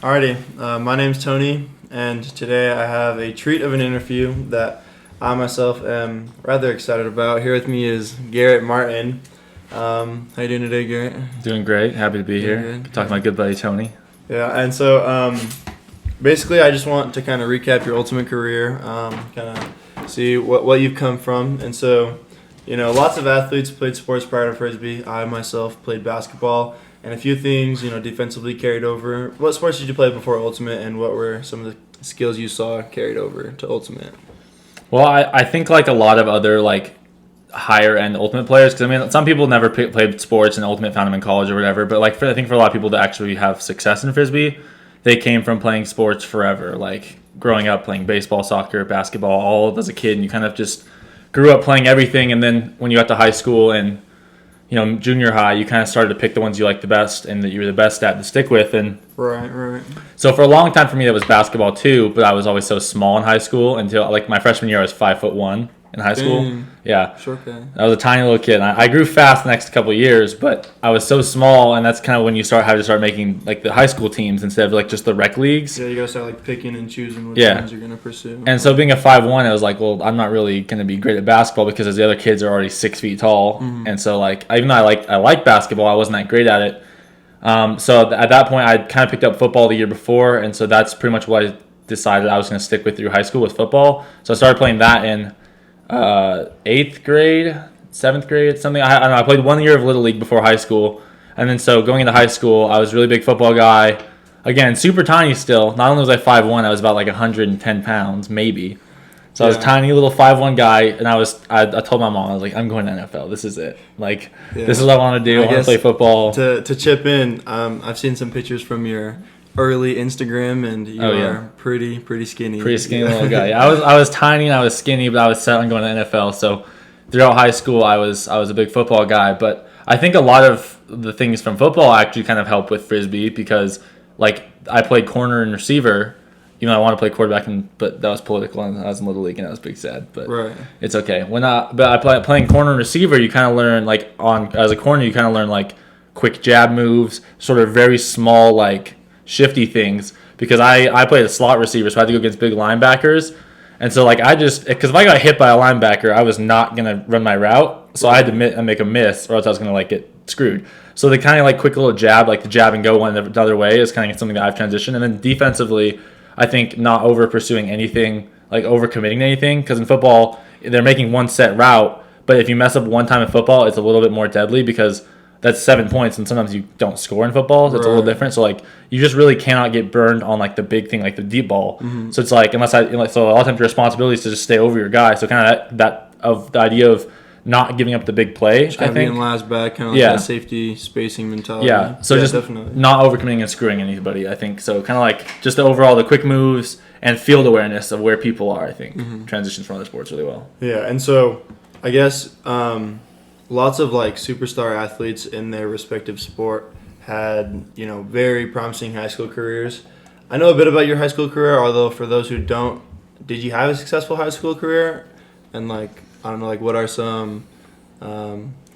Alrighty, my name's Tony, and today I have a treat of an interview that I myself am rather excited about. Here with me is Garrett Martin. How you doing today, Garrett? Doing great. Happy to be here. Talking to my good buddy Tony. Yeah, and so basically I just want to kind of recap your ultimate career, kind of see what you've come from. And so, lots of athletes played sports prior to Frisbee. I myself played basketball. And a few things, defensively carried over. What sports did you play before Ultimate, and what were some of the skills you saw carried over to Ultimate? Well, I think like a lot of other higher end Ultimate players, because some people never played sports and Ultimate found them in college or whatever. But I think for a lot of people that actually have success in Frisbee, they came from playing sports forever, like growing up playing baseball, soccer, basketball, all as a kid, and you kind of just grew up playing everything. And then when you got to high school and junior high, you kind of started to pick the ones you liked the best and that you were the best at to stick with. And right. So for a long time for me, that was basketball too, but I was always so small in high school until my freshman year, I was 5'1" in high school. Yeah. Sure can. I was a tiny little kid. And I grew fast the next couple of years, but I was so small, and that's kind of when you have to start making the high school teams instead of just the rec leagues. Yeah, you gotta start picking and choosing which ones you're gonna pursue. And so being a 5'1", I was like, well, I'm not really gonna be great at basketball because the other kids are already 6 feet tall. Mm-hmm. And so even though I like basketball, I wasn't that great at it. So at that point, I kind of picked up football the year before, and so that's pretty much what I decided I was going to stick with through high school with football. So I started playing that in 8th grade, 7th grade, something. I don't know. I played 1 year of Little League before high school, and then so going into high school, I was a really big football guy. Again, super tiny still. Not only was I 5'1", I was about 110 pounds, maybe. So I was a tiny little 5'1" guy, and I told my mom, I was like, I'm going to NFL. This is it. This is what I want to do. I want to play football. To chip in, I've seen some pictures from your early Instagram, and you are pretty skinny. Pretty skinny little guy. Yeah, I was tiny and I was skinny, but I was set on going to NFL. So throughout high school, I was a big football guy. But I think a lot of the things from football actually kind of help with Frisbee because I played corner and receiver. I want to play quarterback, but that was political, and I was in Little League, and that was big sad. But It's okay. Playing corner and receiver, you kind of learn as a corner, you kind of learn quick jab moves, sort of very small shifty things. Because I played a slot receiver, so I had to go against big linebackers, and so because if I got hit by a linebacker, I was not gonna run my route, so I had to make a miss, or else I was gonna get screwed. So the kind of quick little jab, the jab and go one the other way, is kind of something that I've transitioned, and then defensively. I think not over pursuing anything, over committing to anything, because in football, they're making one set route, but if you mess up one time in football, it's a little bit more deadly because that's 7 points, and sometimes you don't score in football, so it's a little different. So, you just really cannot get burned on, the big thing, the deep ball. Mm-hmm. So it's so a lot of times your responsibility is to just stay over your guy. So kind of the idea of not giving up the big play, just I think. Being last back, kind of that safety spacing mentality. Yeah, so just definitely. Not overcommitting and screwing anybody, I think. So kind of just the quick moves and field awareness of where people are, I think, transitions from other sports really well. Yeah, and so I guess lots of superstar athletes in their respective sport had, very promising high school careers. I know a bit about your high school career, although for those who don't, did you have a successful high school career? And I don't know, what are some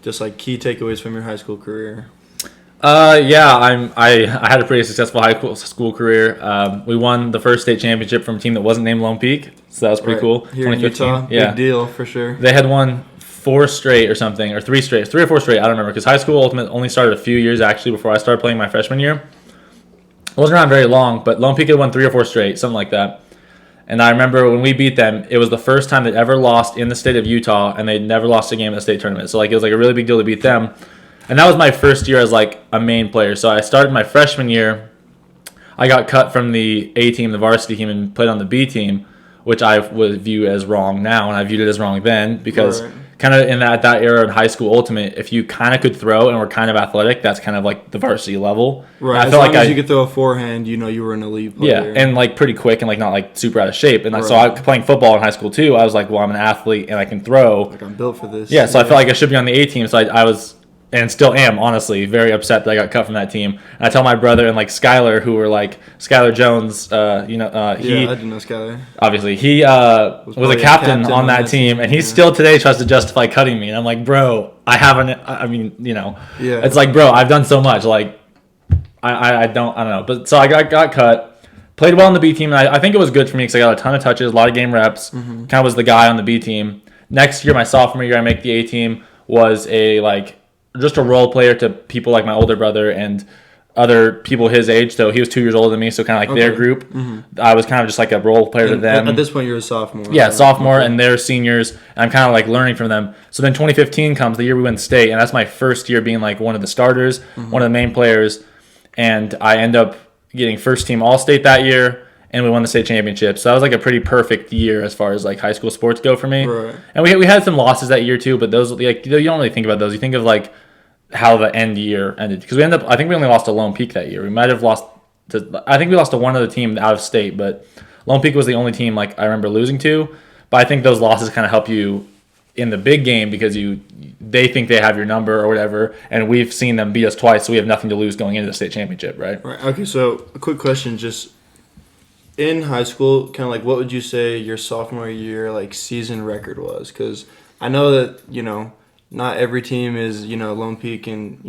just key takeaways from your high school career? I had a pretty successful high school career. We won the first state championship from a team that wasn't named Lone Peak, so that was pretty cool. Here in Utah, big deal for sure. They had won 4 straight or something, or 3 or 4 straight. I don't remember because high school ultimate only started a few years actually before I started playing my freshman year. It wasn't around very long, but Lone Peak had won 3 or 4 straight, something like that. And I remember when we beat them, it was the first time they'd ever lost in the state of Utah, and they'd never lost a game in the state tournament. So it was a really big deal to beat them. And that was my first year as a main player. So I started my freshman year. I got cut from the A team, the varsity team, and played on the B team, which I would view as wrong now, and I viewed it as wrong then because kind of in that era in high school ultimate, if you kind of could throw and were kind of athletic, that's kind of the varsity level. Right. As long as you could throw a forehand, you were an elite player. Yeah, and pretty quick and not super out of shape. And so I playing football in high school too. I was well, I'm an athlete and I can throw. I'm built for this. Yeah, so I felt like I should be on the A team. So I was. And still am, honestly, very upset that I got cut from that team. And I tell my brother and Skylar, who were Skylar Jones, he I didn't know Skylar. Obviously, he was a captain on that team, and he still today tries to justify cutting me. And I'm bro, I haven't. It's bro, I've done so much. I don't know. But so I got cut. Played well on the B team, and I think it was good for me because I got a ton of touches, a lot of game reps. Kind of was the guy on the B team. Next year, my sophomore year, I make the A team. Was just a role player to people like my older brother and other people his age. So he was 2 years older than me, so kind of like their group. I was kind of just like a role player to them. At this point, you're a sophomore. Yeah, sophomore, and they're seniors. And I'm kind of like learning from them. So then 2015 comes, the year we win state, and that's my first year being like one of the starters, one of the main players. And I end up getting first team All-State that year, and we won the state championship. So that was like a pretty perfect year as far as like high school sports go for me. Right. And we had some losses that year too, but those like you don't really think about those. You think of like how the end year ended because I think we only lost to Lone Peak that year. We might have lost I think we lost to one other team out of state, but Lone Peak was the only team like I remember losing to. But I think those losses kind of help you in the big game because they think they have your number or whatever, and we've seen them beat us twice, so we have nothing to lose going into the state championship, right? Right. Okay, so a quick question, just in high school, kind of like what would you say your sophomore year like season record was? Because I know that not every team is Lone Peak and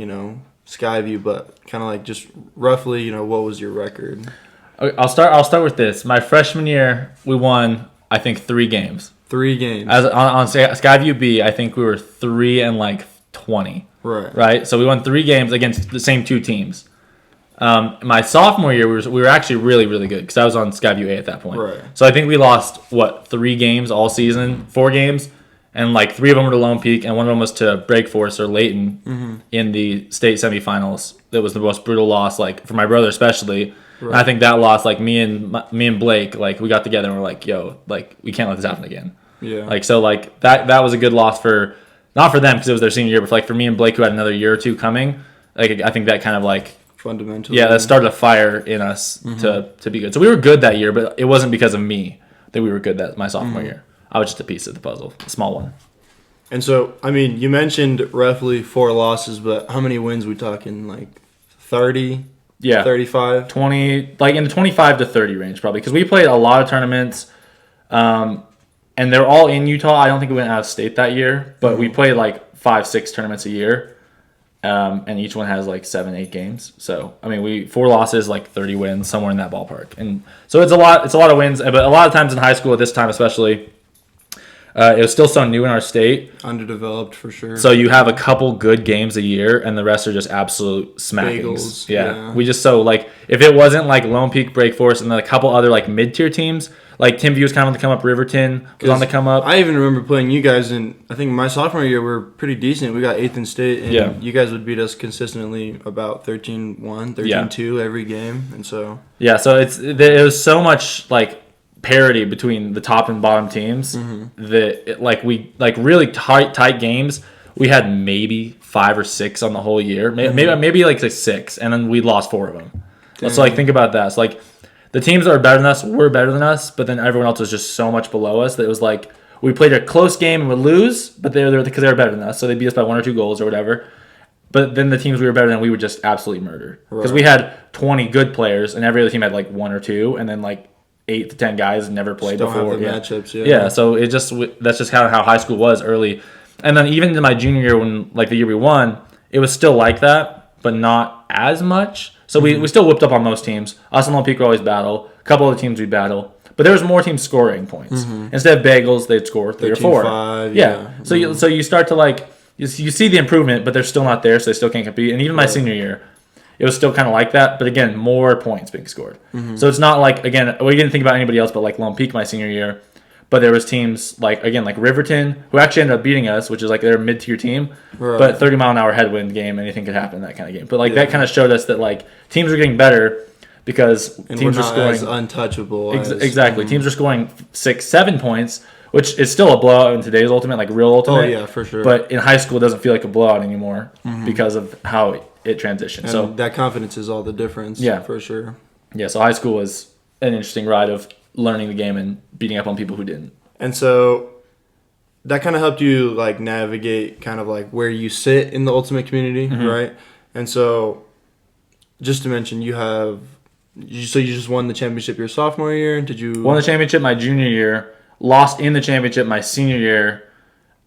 Skyview, but kind of like just roughly what was your record? Okay, I'll start with this. My freshman year, we won I think 3 games. 3 games. As on Skyview B, I think we were 3-20. Right. So we won 3 games against the same 2 teams. My sophomore year, we were actually really, really good because I was on Skyview A at that point. Right. So I think we lost 3 games all season, 4 games, and like 3 of them were to Lone Peak, and one of them was to Breakforce or Layton in the state semifinals. That was the most brutal loss, like for my brother especially. Right. And I think that loss, like me and Blake, like we got together and we're like, yo, like we can't let this happen again. Yeah. Like so, like that was a good loss for not for them because it was their senior year, but like for me and Blake who had another year or 2 coming. Like I think that kind of like fundamentally. Yeah, that started a fire in us to be good. So we were good that year, but it wasn't because of me that we were good that my sophomore year. I was just a piece of the puzzle, a small one. And so, I mean, you mentioned roughly 4 losses, but how many wins we talking? Like 30? Yeah. 35? 20, like in the 25 to 30 range probably. Because we played a lot of tournaments, and they're all in Utah. I don't think we went out of state that year, but we played like 5-6 tournaments a year. And each one has like 7-8 games. So I mean, 4 losses, like 30 wins, somewhere in that ballpark. And so it's a lot of wins. But a lot of times in high school at this time, especially, it was still so new in our state, underdeveloped for sure. So you have a couple good games a year, and the rest are just absolute smackings. Bagels, yeah, we just like if it wasn't like Lone Peak, Breakforce, and then a couple other like mid-tier teams. Like Timview was kind of on the come up. Riverton was on the come up. I even remember playing you guys in. I think my sophomore year we were pretty decent. We got 8th in state, and you guys would beat us consistently about 13-1, 13-2 every game, and so so it was so much like parity between the top and bottom teams that we really tight games. We had maybe 5 or 6 on the whole year, maybe like 6, and then we lost 4 of them. Damn. So like think about that. So like. The teams that are better than us were better than us, but then everyone else was just so much below us that it was like we played a close game and would lose, but they were because they were better than us, so they beat us by 1 or 2 goals or whatever. But then the teams we were better than, we would just absolutely murder because we had 20 good players, and every other team had like 1 or 2, and then like 8 to 10 guys never played just before. Don't have the matchups, yeah. So that's just kind of how high school was early, and then even in my junior year when like the year we won, it was still like that, but not as much. So we still whipped up on most teams. Us and Lone Peak would always battle. A couple of the teams we battle. But there was more teams scoring points. Instead of bagels, they'd score 3 or 4. 5, yeah. So you start to like you see the improvement, but they're still not there, so they still can't compete. And even my senior year, it was still kind of like that. But again, more points being scored. So it's not like again we didn't think about anybody else but like Lone Peak my senior year. But there was teams like Riverton, who actually ended up beating us, which is like their mid-tier team. Right. But 30-mile-an-hour headwind game, anything could happen in that kind of game. But like that kind of showed us that like teams are getting better because teams are scoring as untouchable. Exactly, teams are scoring 6, 7 points, which is still a blowout in today's Ultimate, like real Ultimate. Oh yeah, for sure. But in high school, it doesn't feel like a blowout anymore because of how it transitioned. And so that confidence is all the difference. Yeah, for sure. Yeah, so high school was an interesting ride of learning the game and beating up on people who didn't. And so that kind of helped you like navigate kind of like where you sit in the Ultimate community, right? And so just to mention, you just won the championship your sophomore year. Did you won the championship my junior year? Lost in the championship my senior year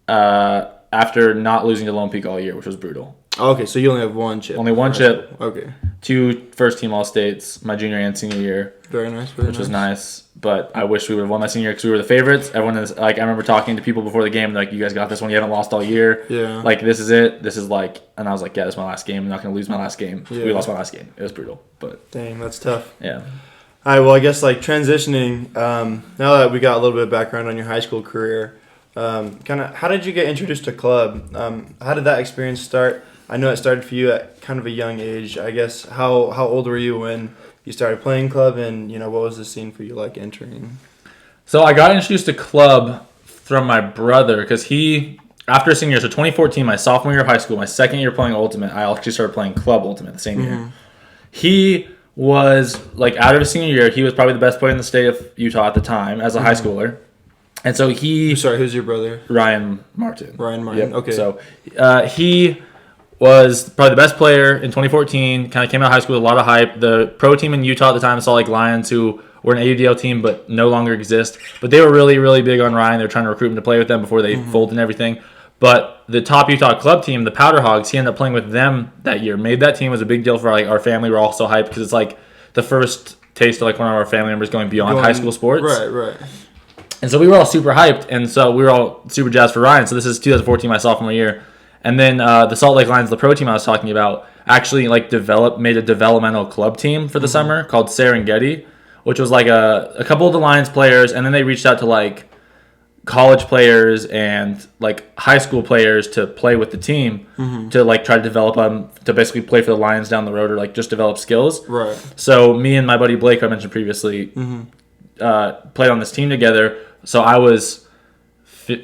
after not losing to Lone Peak all year, which was brutal. Oh, okay, so you only have one chip. Only one chip. Okay. 2 first-team All-States my junior and senior year. Very nice. Which was nice. But I wish we would have won my senior year because we were the favorites. Everyone is like, I remember talking to people before the game, like, you guys got this one. You haven't lost all year. Yeah. Like, this is it. This is like, and I was like, yeah, this is my last game. I'm not going to lose my last game. Yeah. We lost my last game. It was brutal. But dang, that's tough. yeah. All right, well, I guess like transitioning, now that we got a little bit of background on your high school career, kind of how did you get introduced to club? How did that experience start? I know it started for you at kind of a young age. I guess how old were you when you started playing club, and what was the scene for you like entering? So I got introduced to club from my brother because he, after senior year, so 2014, my sophomore year of high school, my second year playing Ultimate, I actually started playing club Ultimate the same year. He was, like, out of his senior year, he was probably the best player in the state of Utah at the time as a high schooler. And so he... Sorry, who's your brother? Ryan Martin. Yep. Okay. So he was probably the best player in 2014, kind of came out of high school with a lot of hype. The pro team in Utah at the time, Salt Lake Lions, who were an AUDL team but no longer exist. But they were really, really big on Ryan. They were trying to recruit him to play with them before they folded and everything. But the top Utah club team, the Powder Hogs, he ended up playing with them that year. Made that team. Was a big deal for like our family. We're all so hyped because it's like the first taste of like one of our family members going beyond high school sports. Right. And so we were all super hyped, and so we were all super jazzed for Ryan. So this is 2014, my sophomore year. And then the Salt Lake Lions, the pro team I was talking about, actually like made a developmental club team for the summer called Serengeti, which was like a couple of the Lions players, and then they reached out to like college players and like high school players to play with the team to like try to develop them to basically play for the Lions down the road or like just develop skills. Right. So me and my buddy Blake, who I mentioned previously, played on this team together. So I was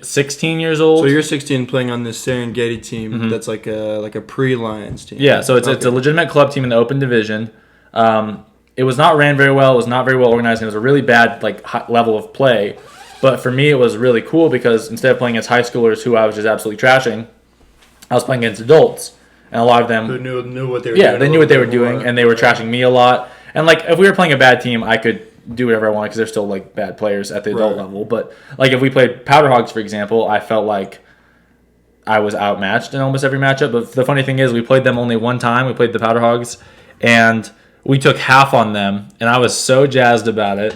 16 years old. So you're 16 playing on this Serengeti team that's like a pre-Lions team. Yeah, so it's a legitimate club team in the open division. It was not ran very well. It was not very well organized. And it was a really bad like level of play. But for me, it was really cool because instead of playing against high schoolers who I was just absolutely trashing, I was playing against adults. And a lot of them... Who knew what they were doing. Yeah, they knew what they were doing, and they were trashing me a lot. And like if we were playing a bad team, I could do whatever I wanted because they're still like bad players at the adult level. But like if we played Powder Hogs, for example, I felt like I was outmatched in almost every matchup. But the funny thing is we played them only one time. We played the Powder Hogs, and we took half on them, and I was so jazzed about it.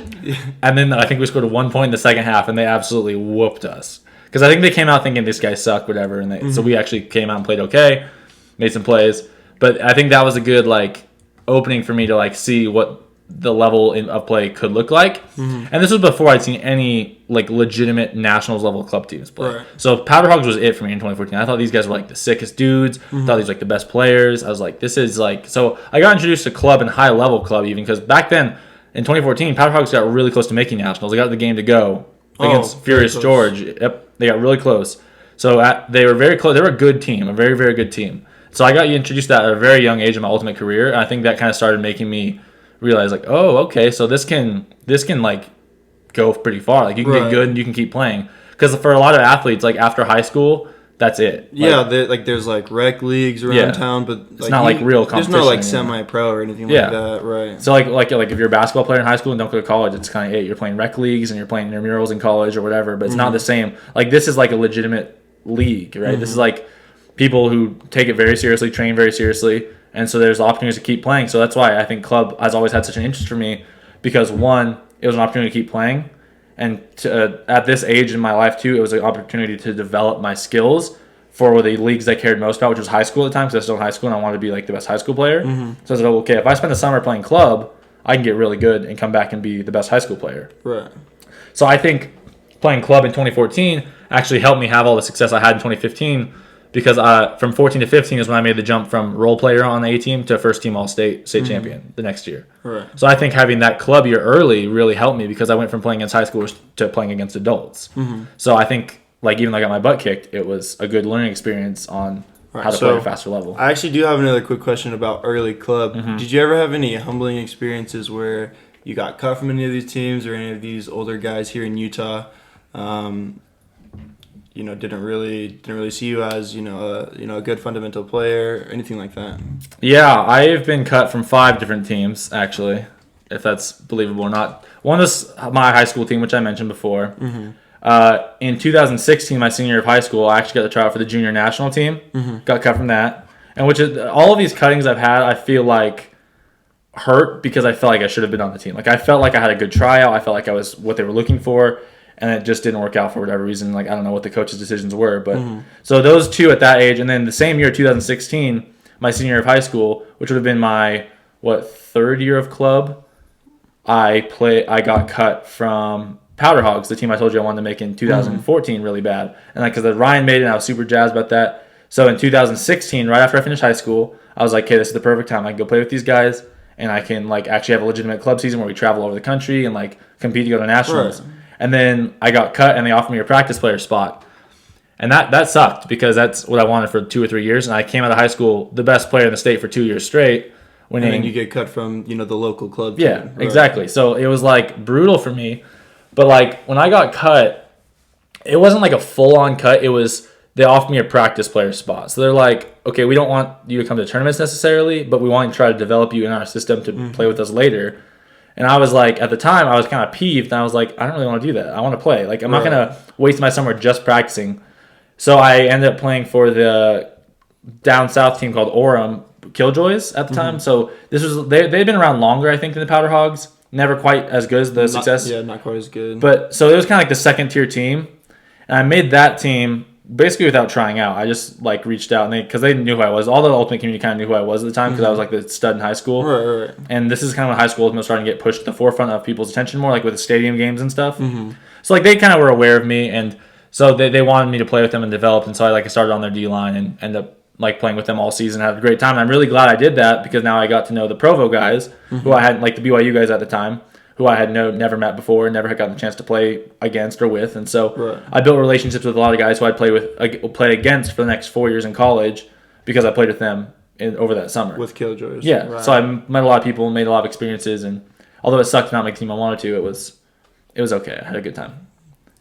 And then I think we scored 1 point in the second half, and they absolutely whooped us. Because I think they came out thinking this guy sucked, whatever, and so we actually came out and played okay, made some plays. But I think that was a good like opening for me to like see what the level of play could look like. And this was before I'd seen any like legitimate nationals level club teams play. Right. So Powder Hogs was it for me in 2014. I thought these guys were like the sickest dudes. I thought these were like the best players. I was like, this is like... So I got introduced to club and high level club even because back then in 2014, Powder Hogs got really close to making nationals. They got the game to go against Furious George. Yep, they got really close. So they were very close. They were a good team, a very, very good team. So I got introduced to that at a very young age in my Ultimate career. And I think that kind of started making me realize like, oh, okay, so this can like go pretty far. Like you can get good and you can keep playing. Because for a lot of athletes, like after high school, that's it. Yeah, there's like rec leagues around town, but it's not like real competition. There's no like semi-pro or anything like that, right? So like if you're a basketball player in high school and don't go to college, it's kind of it. You're playing rec leagues and you're playing intramurals in college or whatever, but it's not the same. Like this is like a legitimate league, right? This is like people who take it very seriously, train very seriously. And so there's opportunities to keep playing. So that's why I think club has always had such an interest for me because, one, it was an opportunity to keep playing. And at this age in my life, too, it was an opportunity to develop my skills for the leagues I cared most about, which was high school at the time because I was still in high school and I wanted to be like the best high school player. So I said, okay, if I spend the summer playing club, I can get really good and come back and be the best high school player. Right. So I think playing club in 2014 actually helped me have all the success I had in 2015 because from 14 to 15 is when I made the jump from role player on the A team to first team all-state champion the next year. Right. So I think having that club year early really helped me because I went from playing against high schoolers to playing against adults. So I think like even though I got my butt kicked, it was a good learning experience on how to play at a faster level. I actually do have another quick question about early club. Did you ever have any humbling experiences where you got cut from any of these teams or any of these older guys here in Utah? Didn't really see you as a good fundamental player or anything like that. Yeah, I've been cut from 5 different teams actually, if that's believable or not. One is my high school team, which I mentioned before. In 2016, my senior year of high school, I actually got the tryout for the junior national team. Got cut from that, And which is all of these cuttings I've had, I feel like hurt because I felt like I should have been on the team. Like I felt like I had a good tryout. I felt like I was what they were looking for, and it just didn't work out for whatever reason. Like I don't know what the coach's decisions were, but so those two at that age, and then the same year, 2016, my senior year of high school, which would have been my third year of club, I got cut from Powder Hogs, the team I told you I wanted to make in 2014, really bad, and like because Ryan made it, and I was super jazzed about that. So in 2016, right after I finished high school, I was like, okay, this is the perfect time. I can go play with these guys. And I can like actually have a legitimate club season where we travel over the country and like compete to go to nationals. Right. And then I got cut and they offered me a practice player spot. And that sucked because that's what I wanted for 2 or 3 years. And I came out of high school the best player in the state for 2 years straight. And then you get cut from, the local club team. Yeah, Right. exactly. So it was like brutal for me. But like when I got cut, it wasn't like a full on cut. It was they offered me a practice player spot. So they're like, okay, we don't want you to come to tournaments necessarily, but we want to try to develop you in our system to play with us later. And I was like, at the time, I was kind of peeved. And I was like, I don't really want to do that. I want to play. Like, I'm not going to waste my summer just practicing. So I ended up playing for the down south team called Orem Killjoys at the time. So this was they'd been around longer, I think, than the Powder Hogs. Never quite as good as the success. Yeah, not quite as good. But so it was kind of like the second tier team. And I made that team basically without trying out. I just like reached out and because they knew who I was. All the Ultimate community kind of knew who I was at the time because I was like the stud in high school. Right. And this is kind of when high school was starting to get pushed to the forefront of people's attention more, like with the stadium games and stuff. So like they kind of were aware of me, and so they wanted me to play with them and develop. And so I started on their D line and ended up like playing with them all season. Had a great time. And I'm really glad I did that because now I got to know the Provo guys who I had like the BYU guys at the time, who I had never met before, never had gotten a chance to play against or with. And so I built relationships with a lot of guys who I'd play against for the next 4 years in college because I played with them over that summer. With Killjoys. Yeah. Right. So I met a lot of people, made a lot of experiences, and although it sucked to not make the team I wanted to, it was okay. I had a good time.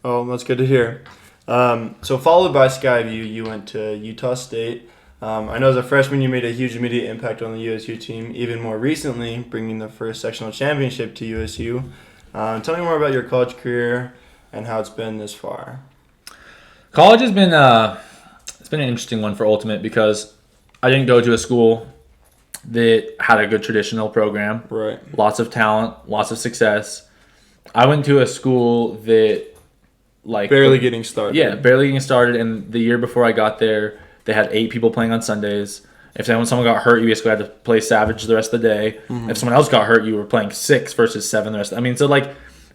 Oh, that's good to hear. So followed by Skyview, you went to Utah State. I know as a freshman you made a huge immediate impact on the USU team, even more recently bringing the first sectional championship to USU. Tell me more about your college career and how it's been this far. College has been it's been an interesting one for Ultimate because I didn't go to a school that had a good traditional program. Right. Lots of talent, lots of success. I went to a school that barely getting started. Yeah, barely getting started. And the year before I got there, they had 8 people playing on Sundays. If someone got hurt, you basically had to play Savage the rest of the day. If someone else got hurt, you were playing 6 versus 7 the rest.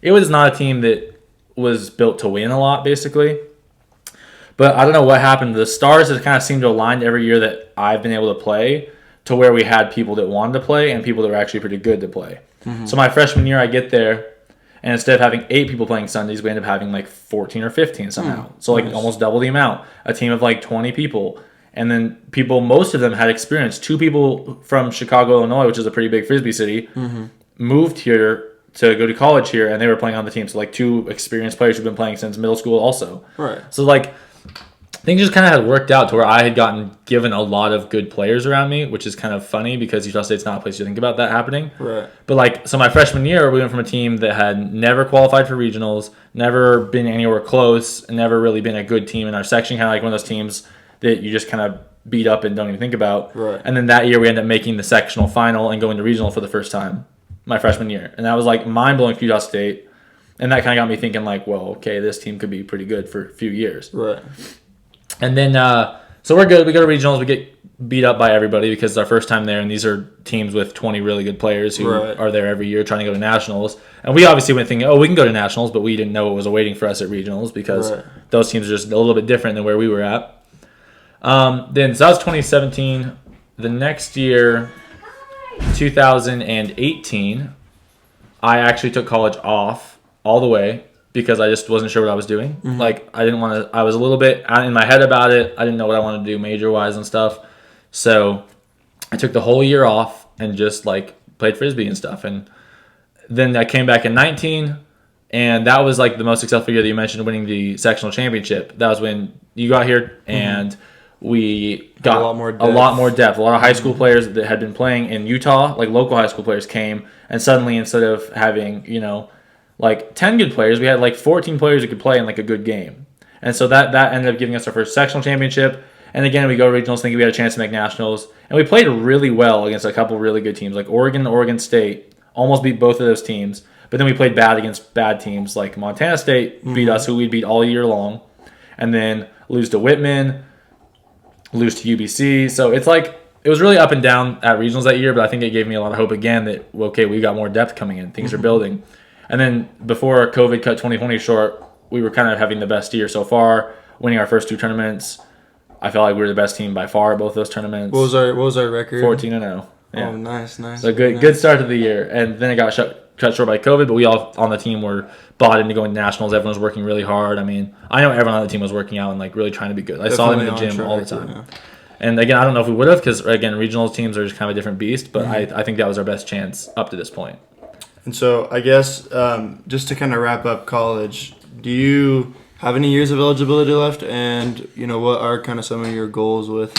It was not a team that was built to win a lot, basically. But I don't know what happened. The stars have kind of seemed to align every year that I've been able to play to where we had people that wanted to play and people that were actually pretty good to play. So my freshman year, I get there, and instead of having 8 people playing Sundays, we end up having 14 or 15 somehow. So nice. Almost double the amount. A team of 20 people. And then most of them had experience. 2 people from Chicago, Illinois, which is a pretty big Frisbee city, moved here to go to college here, and they were playing on the team. So 2 experienced players who've been playing since middle school also. Right. So things just kind of had worked out to where I had gotten given a lot of good players around me, which is kind of funny because Utah State's not a place you think about that happening. Right. But so my freshman year, we went from a team that had never qualified for regionals, never been anywhere close, and never really been a good team in our section, kind of like one of those teams that you just kind of beat up and don't even think about. Right. And then that year we ended up making the sectional final and going to regional for the first time, my freshman year. And that was mind-blowing for Utah State. And that kind of got me thinking okay, this team could be pretty good for a few years. Right. And then, so we're good. We go to regionals. We get beat up by everybody because it's our first time there. And these are teams with 20 really good players who are there every year trying to go to nationals. And we obviously went thinking, we can go to nationals, but we didn't know what was awaiting for us at regionals because those teams are just a little bit different than where we were at. So that was 2017. The next year, 2018, I actually took college off all the way because I just wasn't sure what I was doing. I didn't want to, I was a little bit in my head about it. I didn't know what I wanted to do major-wise and stuff. So I took the whole year off and just played Frisbee and stuff. And then I came back in 19, and that was the most successful year that you mentioned, winning the sectional championship. That was when you got here, and we got a lot more depth. A lot of high school players that had been playing in Utah, local high school players came, and suddenly instead of having, 10 good players, we had 14 players who could play in a good game. And so that ended up giving us our first sectional championship. And again, we go to regionals thinking we had a chance to make nationals. And we played really well against a couple really good teams, like Oregon and Oregon State. Almost beat both of those teams. But then we played bad against bad teams, like Montana State beat us, who we'd beat all year long. And then lose to Whitman, lose to UBC. So it's like, it was really up and down at regionals that year, but I think it gave me a lot of hope again that, okay, we got more depth coming in. Things are building. And then before COVID cut 2020 short, we were kind of having the best year so far, winning our first 2 tournaments. I felt like we were the best team by far at both those tournaments. What was our record? 14-0. Yeah. Oh, nice. So good start to the year. And then it got cut short by COVID, but we all on the team were bought into going to nationals. Everyone was working really hard. I mean, I know everyone on the team was working out and like really trying to be good. I saw them in the gym all the time. Yeah. And again, I don't know if we would have, because again, regional teams are just kind of a different beast, but I think that was our best chance up to this point. And so I guess just to kind of wrap up college, do you have any years of eligibility left? And, what are kind of some of your goals with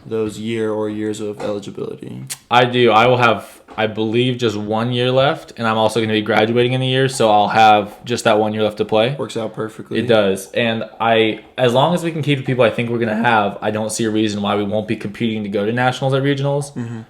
those years of eligibility? I do. I will have, I believe, just 1 year left, and I'm also going to be graduating in a year, so I'll have just that 1 year left to play. Works out perfectly. It does. And as long as we can keep the people I think we're going to have, I don't see a reason why we won't be competing to go to nationals at regionals. Mm-hmm.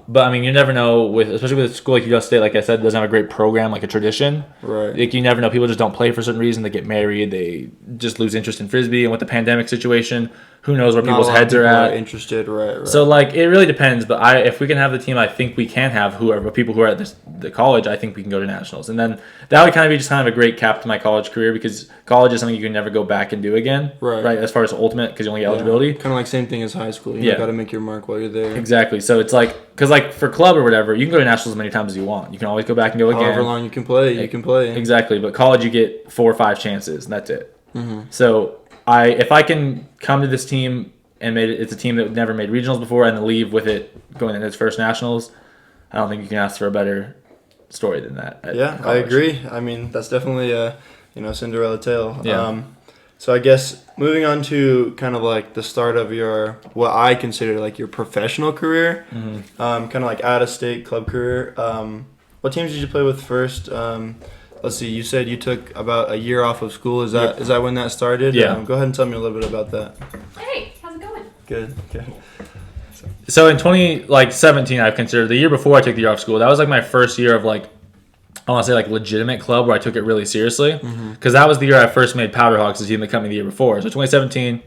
But I mean, you never know, especially with a school like Utah State, like I said, doesn't have a great program, like a tradition. Right. Like, you never know. People just don't play for a certain reason. They get married. They just lose interest in Frisbee. And with the pandemic situation, who knows where people's heads are at. Interested, right. So, like, it really depends. But if we can have the team I think we can have, people who are at the college, I think we can go to nationals. And then that would kind of be just kind of a great cap to my college career, because college is something you can never go back and do again. Right. As far as ultimate, because you only get eligibility. Kind of like same thing as high school. You got to make your mark while you're there. Exactly. So it's like, because like for club or whatever, you can go to nationals as many times as you want. You can always go back and go again. However long you can play, you can play. Exactly. But college, you get 4 or 5 chances, and that's it. Mm-hmm. So if I can come to this team and it's a team that never made regionals before, and then leave with it going into its first nationals, I don't think you can ask for a better story than that. Yeah, college. I agree. I mean, that's definitely a Cinderella tale. Yeah. So I guess moving on to kind of like the start of what I consider like your professional career, kind of like out-of-state club career. What teams did you play with first? Let's see. You said you took about a year off of school. Is that when that started? Yeah. Go ahead and tell me a little bit about that. Hey, how's it going? Good. So in 2017, I've considered the year before I took the year off school. That was like my first year of like, I want to say like legitimate club where I took it really seriously, because that was the year I first made Powderhawks, the team that cut me the year before. So 2017,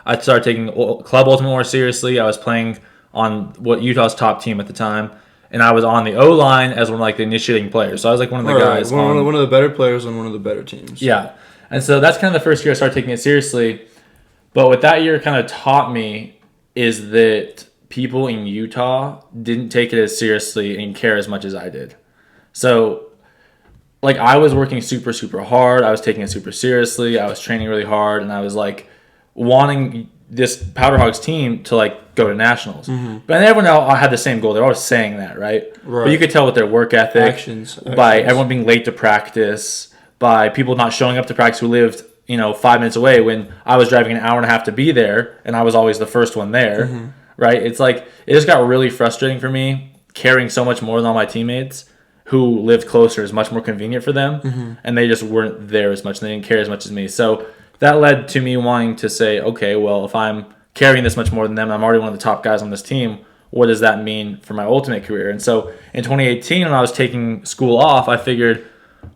I started taking club ultimate more seriously. I was playing on what Utah's top team at the time, and I was on the O line as one of like the initiating players. So I was like one of the guys, one of the better players on one of the better teams. Yeah, and so that's kind of the first year I started taking it seriously. But what that year kind of taught me is that people in Utah didn't take it as seriously and care as much as I did. So, like, I was working super, super hard. I was taking it super seriously. I was training really hard, and I was like wanting this Powderhogs team to like go to nationals. But everyone else had the same goal. They're always saying that, right? But you could tell with their work ethic, actions. By everyone being late to practice, by people not showing up to practice who lived 5 minutes away when I was driving an hour and a half to be there, and I was always the first one there, right? It's like, it just got really frustrating for me, caring so much more than all my teammates who lived closer is much more convenient for them, and they just weren't there as much, and they didn't care as much as me. So that led to me wanting to say, okay, well, if I'm carrying this much more than them, I'm already one of the top guys on this team, what does that mean for my ultimate career? And so in 2018, when I was taking school off, I figured,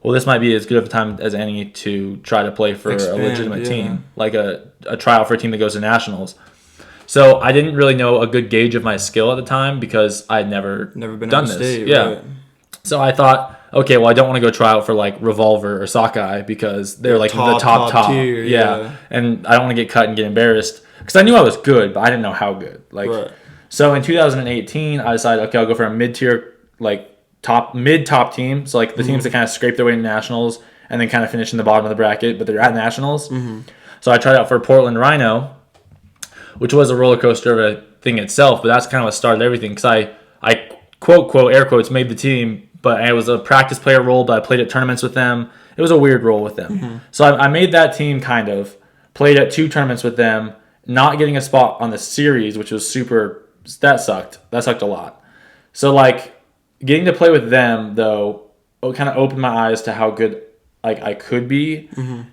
well, this might be as good of a time as any to try to play for a legitimate team, like a tryout for a team that goes to nationals. So I didn't really know a good gauge of my skill at the time, because I'd never been done this. State, yeah. Right. So I thought, okay, well, I don't want to go try out for like Revolver or Sockeye, because they're like the top tier. Yeah. And I don't want to get cut and get embarrassed, because I knew I was good, but I didn't know how good. So in 2018, I decided, okay, I'll go for a mid-tier, like mid-top team. So like the teams that kind of scrape their way to nationals and then kind of finish in the bottom of the bracket, but they're at nationals. So I tried out for Portland Rhino, which was a roller coaster of a thing itself, but that's kind of what started everything, because I quote, air quotes, made the team, but I was a practice player role, but I played at tournaments with them. It was a weird role with them. So I made that team kind of, played at 2 tournaments with them, not getting a spot on the series, which was that sucked. That sucked a lot. So like, getting to play with them, though, it kind of opened my eyes to how good I could be,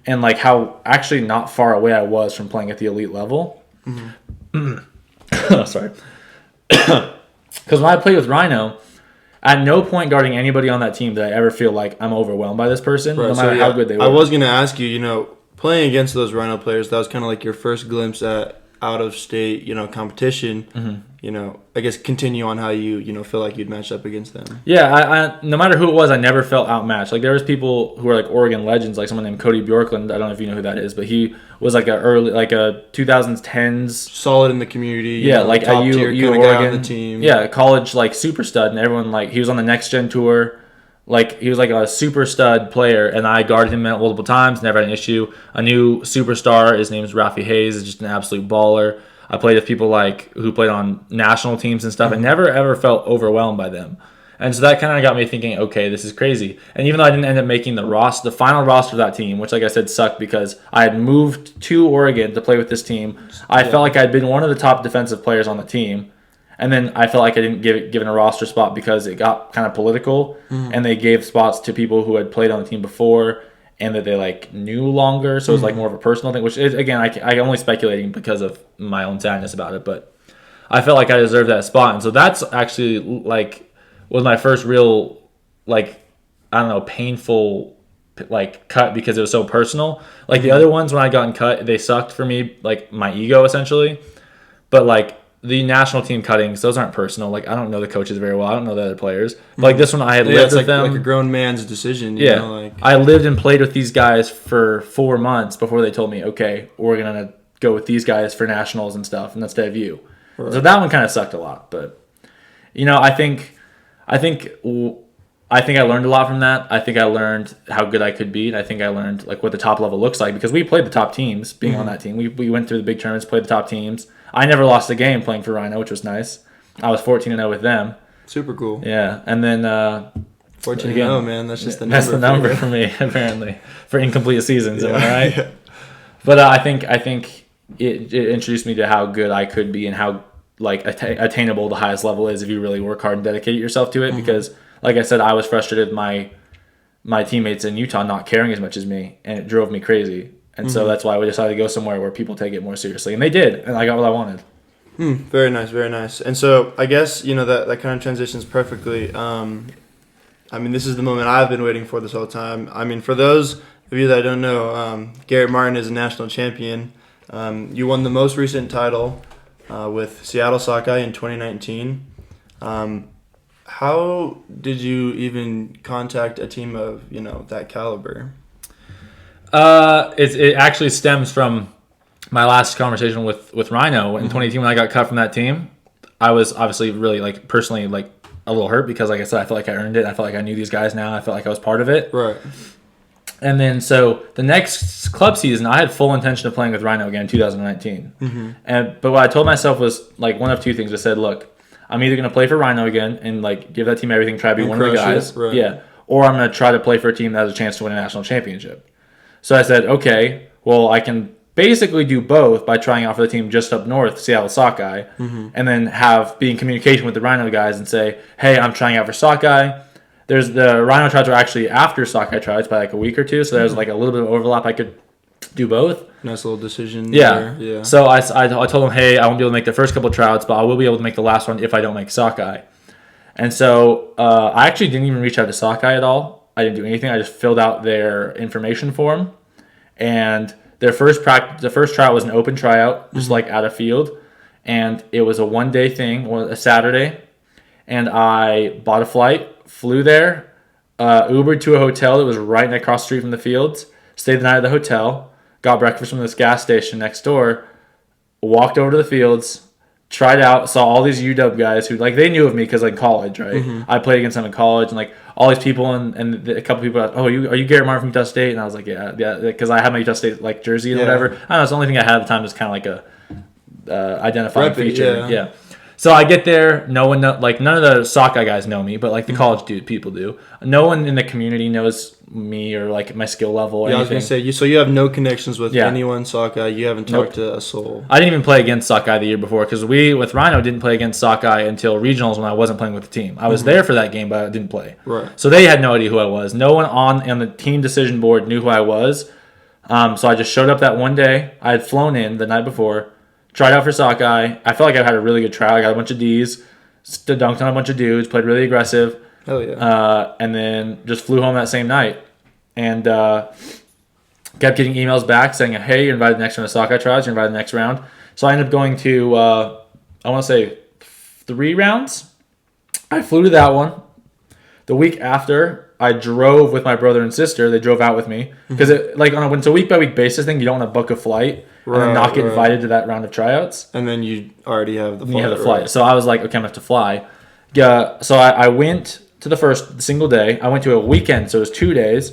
and like how actually not far away I was from playing at the elite level. Oh, sorry. Because when I played with Rhino, at no point guarding anybody on that team did I ever feel like I'm overwhelmed by this person, no matter how good they were. I was going to ask you, playing against those Rhino players, that was kind of like your first glimpse at out-of-state, competition. I guess continue on how you feel like you'd match up against them. Yeah, I no matter who it was, I never felt outmatched. Like there was people who were like Oregon legends, like someone named Cody Bjorklund. I don't know if you know who that is, but he was like a 2010s solid in the community. Yeah, like top at tier Oregon guy on the team. Yeah, college like super stud, and everyone like he was on the Next Gen tour. Like he was like a super stud player, and I guarded him multiple times, never had an issue. A new superstar, his name is Rafi Hayes, is just an absolute baller. I played with people like who played on national teams and stuff. I never ever felt overwhelmed by them, and so that kind of got me thinking, okay, this is crazy. And even though I didn't end up making the final roster of that team, which like I said sucked because I had moved to Oregon to play with this team, I felt like I'd been one of the top defensive players on the team. And then I felt like I didn't given a roster spot because it got kind of political, and they gave spots to people who had played on the team before and that they like knew longer. So it was like more of a personal thing, which is, again, I'm only speculating because of my own sadness about it. But I felt like I deserved that spot, and so that's actually like was my first real like I don't know painful like cut because it was so personal. Like the other ones when I gotten cut, they sucked for me, like my ego essentially, but like. The national team cuttings, those aren't personal. Like, I don't know the coaches very well. I don't know the other players. But, like, this one, I had lived with them. Like a grown man's decision. I lived and played with these guys for 4 months before they told me, okay, we're going to go with these guys for nationals and stuff, and instead of you. Right. So that one kind of sucked a lot. But, I think I learned a lot from that. I think I learned how good I could be. And I think I learned, like, what the top level looks like because we played the top teams being on that team. We went through the big tournaments, played the top teams. I never lost a game playing for Rhino, which was nice. I was 14-0 with them. Super cool. Yeah, and then 14-0, man. That's just the number. That's the number for me, apparently, for incomplete seasons. Am I right? Yeah. But I think it introduced me to how good I could be and how like attainable the highest level is if you really work hard and dedicate yourself to it. Because, like I said, I was frustrated with my teammates in Utah not caring as much as me, and it drove me crazy. And so that's why we decided to go somewhere where people take it more seriously. And they did. And I got what I wanted. Very nice, very nice. And so I guess, that kind of transitions perfectly. This is the moment I've been waiting for this whole time. For those of you that don't know, Garrett Martin is a national champion. You won the most recent title with Seattle Sockeye in 2019. How did you even contact a team of, that caliber? It actually stems from my last conversation with Rhino in 2018 when I got cut from that team. I was obviously really like personally like a little hurt because like I said, I felt like I earned it. I felt like I knew these guys now. I felt like I was part of it. Right. And then so the next club season, I had full intention of playing with Rhino again in 2019. But what I told myself was like one of two things. I said, look, I'm either going to play for Rhino again and like give that team everything, try to be one of the guys. Right. Yeah. Or I'm going to try to play for a team that has a chance to win a national championship. So I said, okay, well, I can basically do both by trying out for the team just up north, Seattle Sockeye, and then be in communication with the Rhino guys and say, hey, I'm trying out for Sockeye. There's the Rhino tries are actually after Sockeye tries by like a week or two, so there's like a little bit of overlap. I could do both. Nice little decision. Yeah. There. Yeah. So I told them, hey, I won't be able to make the first couple of tryouts, but I will be able to make the last one if I don't make Sockeye. And so I actually didn't even reach out to Sockeye at all. I didn't do anything. I just filled out their information form, and the first tryout was an open tryout, just like at a field, and it was a one-day thing, a Saturday, and I bought a flight, flew there, Ubered to a hotel that was right across the street from the fields, stayed the night at the hotel, got breakfast from this gas station next door, walked over to the fields, tried out, saw all these UW guys who, like, they knew of me because, like, college, right? I played against them in college, and, like, all these people, and a couple people asked, oh, are you Garrett Martin from Utah State? And I was like, yeah, because I had my Utah State, like, jersey and whatever. I don't know, it's the only thing I had at the time was kind of like a identifying feature. Yeah. So I get there, none of the Sockeye guys know me, but, like, the college people do. No one in the community knows me or, like, my skill level or anything. I was going to say, you have no connections with anyone Sockeye. You haven't talked to a soul. I didn't even play against Sockeye the year before because we, with Rhino, didn't play against Sockeye until regionals when I wasn't playing with the team. I was there for that game, but I didn't play. Right. So they had no idea who I was. No one on the team decision board knew who I was. So I just showed up that one day. I had flown in the night before, tried out for sockeye. I felt like I had a really good trial. I got a bunch of D's, dunked on a bunch of dudes, played really aggressive. Hell yeah. And then just flew home that same night. And kept getting emails back saying, hey, you're invited to the next round of sockeye trials. You're invited to the next round. So I ended up going to, I want to say 3 rounds. I flew to that one. The week after, I drove with my brother and sister. They drove out with me. Because when it's a week-by-week basis thing, you don't want to book a flight and then not get invited to that round of tryouts. And then you already have the flight. You have the flight. So I was like, okay, I'm going to have to fly. Yeah, so I went to the first single day. I went to a weekend, so it was 2 days,